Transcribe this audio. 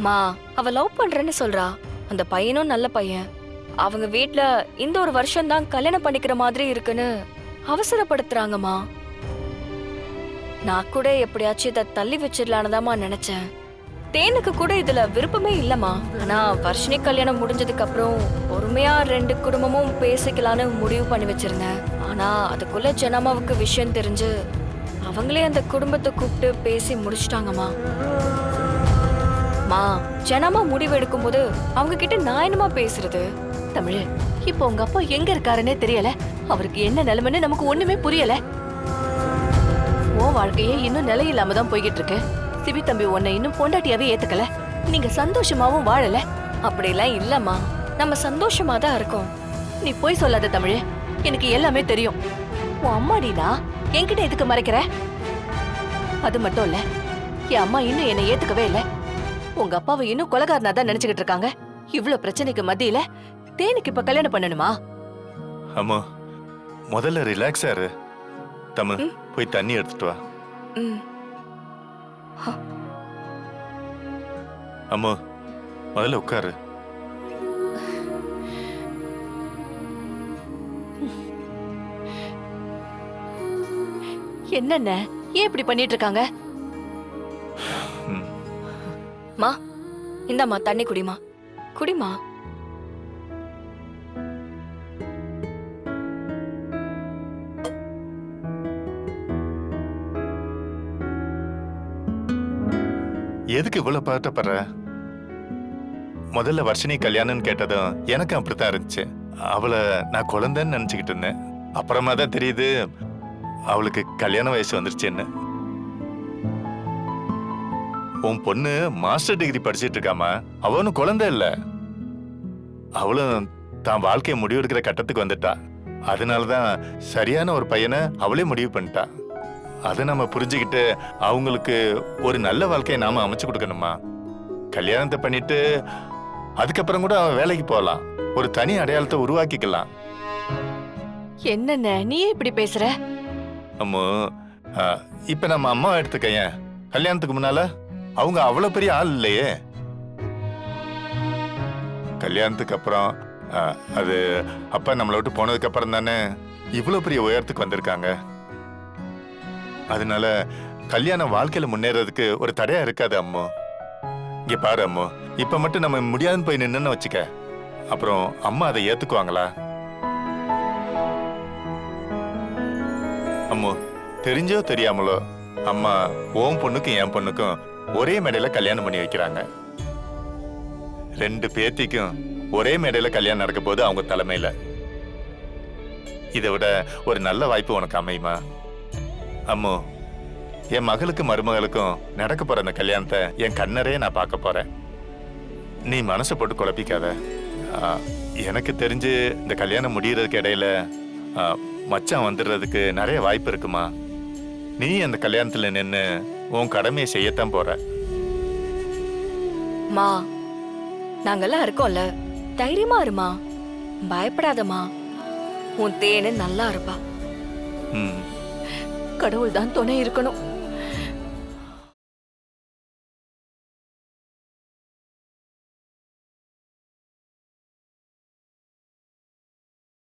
மா, அவ லவ் பண்றேன்னு சொல்றா. அந்த பையனும் நல்ல பையன். அவங்க வீட்ல இந்த ஒரு வருஷம் தான் கல்யாணம் பண்ணிக்கிற மாதிரி இருக்குன்னு அவசரப்படுத்துறாங்கம்மா. நான் கூட எப்படியாச்சும் இதை தள்ளி வச்சிடலான்னு நினைச்சேன். தேனுக்கு கூட இதுல விருப்பமே இல்லம்மா. ஆனா வர்ஷினி கல்யாணம் முடிஞ்சதுக்கு அப்புறம் பொறுமையா 2 குடும்பமும் பேசிக்கலான்னு முடிவு பண்ணி வச்சிருந்தேன். ஆனா அதுக்குள்ள ஜனமாவுக்கு விஷயம் தெரிஞ்சு அவங்களே அந்த குடும்பத்தை கூப்பிட்டு பேசி முடிச்சிட்டாங்கம்மா. மா, ஜனமா முடிவு எடுக்கும் போது அவங்க கிட்ட நான் என்னமா பேசுறது? தமிழ், இப்போ உங்க அப்பா எங்க இருக்காருன்னே தெரியல. அவருக்கு என்ன நிலைமைன்னு நமக்கு ஒண்ணுமே புரியல. உன் வாழ்க்கையே இன்னும் நிலையில்லாம தான் போய்கிட்டு இருக்கு. சிவி தம்பி உன்னை இன்னும் பொண்டாட்டியாவே ஏத்துக்கல. நீங்க சந்தோஷமாவும் வாழல. அப்படிலாம் இல்லம்மா, நம்ம சந்தோஷமா தான் இருக்கோம். நீ போய் சொல்லாத தமிழ், எனக்கு எல்லாமே தெரியும். உன் அம்மாடினா என்கிட்ட எதுக்கு மறைக்கிற? அது மட்டும் இல்ல, என் அம்மா இன்னும் என்னை ஏத்துக்கவே இல்ல. உங்க அப்பாவை இன்னும் கொலைகாரனா தான் நினைச்சுக்கிட்டு இருக்காங்க. இவ்வளவு பிரச்சனைக்கு மத்தியில தேனுக்கு இப்ப கல்யாணம் பண்ணணுமா? அம்மா, முதல்ல ரிலாக்ஸா இரு. தமிழ், போய் தண்ணி எடுத்துட்டு வா. ம். அம்மா, முதல்ல உட்காரு. என்னென்ன ஏன் இப்படி பண்ணிட்டு இருக்காங்க? மா, இந்தாம்மா தண்ணி குடிமா. குடிமா. எதுக்கு இவ்வளவு பதட்டப்படுற? முதல்ல வர்ஷினி கல்யாணம்னு கேட்டதும் எனக்கு அப்படித்தான் இருந்துச்சு. அவளை நான் குழந்தைன்னு நினைச்சுக்கிட்டு இருந்தேன். அப்புறமா தான் தெரியுது அவளுக்கு கல்யாண வயசு வந்துருச்சுன்னு. உன் பொண்ணு மாஸ்டர் டிகிரி படிச்சிட்டு இருக்காமா. அவனும் குழந்தை இல்ல. அவளும் தான் வாழ்க்கையை முடிவெடுக்கிற கட்டத்துக்கு வந்துட்டா. அதனாலதான் சரியான ஒரு பையனை அவளே முடிவு பண்ணிட்டா. அதை நம்ம புரிஞ்சுக்கிட்டு அவங்களுக்கு ஒரு நல்ல வாழ்க்கையை நாம அமைச்சு கொடுக்கணுமா. கல்யாணத்தை பண்ணிட்டு அதுக்கப்புறம் கூட அவன் வேலைக்கு போகலாம். ஒரு தனி அடையாளத்தை உருவாக்கிக்கலாம். என்னென்ன நீ இப்படி பேசுற? அம்மோ, இப்ப நம்ம அம்மா எடுத்துக்கையன். கல்யாணத்துக்கு முன்னால அவங்க அவ்வளவு பெரிய ஆள் இல்லையே. கல்யாணத்துக்கு அப்புறம் அது அப்பா நம்மளை விட்டு போனதுக்கு அப்புறம் தானே இவ்வளவு பெரிய உயரத்துக்கு வந்திருக்காங்க. அதனால கல்யாண வாழ்க்கையில முன்னேறதுக்கு ஒரு தடையா இருக்காது அம்மோ. இங்க பாரு அம்மோ, இப்ப மட்டும் நம்ம முடியாதுன்னு போய் நின்னு வச்சுக்க, அப்புறம் அம்மா அதை ஏத்துக்குவாங்களா? அம்மோ, தெரிஞ்சோ தெரியாமலோ அம்மா ஓம் பொண்ணுக்கும் என் பொண்ணுக்கும் ஒரே மேடையில கல்யாணம் பண்ணி வைக்கிறாங்க. 2 பேத்திக்கும் ஒரே மேடையில கல்யாணம் நடக்க போது அவங்க தலைமையில. இதை விட ஒரு நல்ல வாய்ப்பு உனக்கு அமையுமா? அம்மோ, என் மகளுக்கும் மருமகளுக்கும் நடக்க போற அந்த கல்யாணத்தை என் கண்ணரே நான் பார்க்க போறேன். நீ மனசை போட்டு குழப்பிக்காத. எனக்கு தெரிஞ்சு இந்த கல்யாணம் முடியறதுக்கு இடையில மச்சான் வந்துடுறதுக்கு நிறைய வாய்ப்பு இருக்குமா. நீ அந்த கல்யாணத்துல நின்று உன் கடமையை செய்யத்தான் போற. மா, நாங்கெல்லாம் இருக்கோம்ல, தைரியமா இருமா. பயப்படாதம்மா. உன் தேனு நல்லா இருப்பா. கடவுள் தான் துணை இருக்கணும்.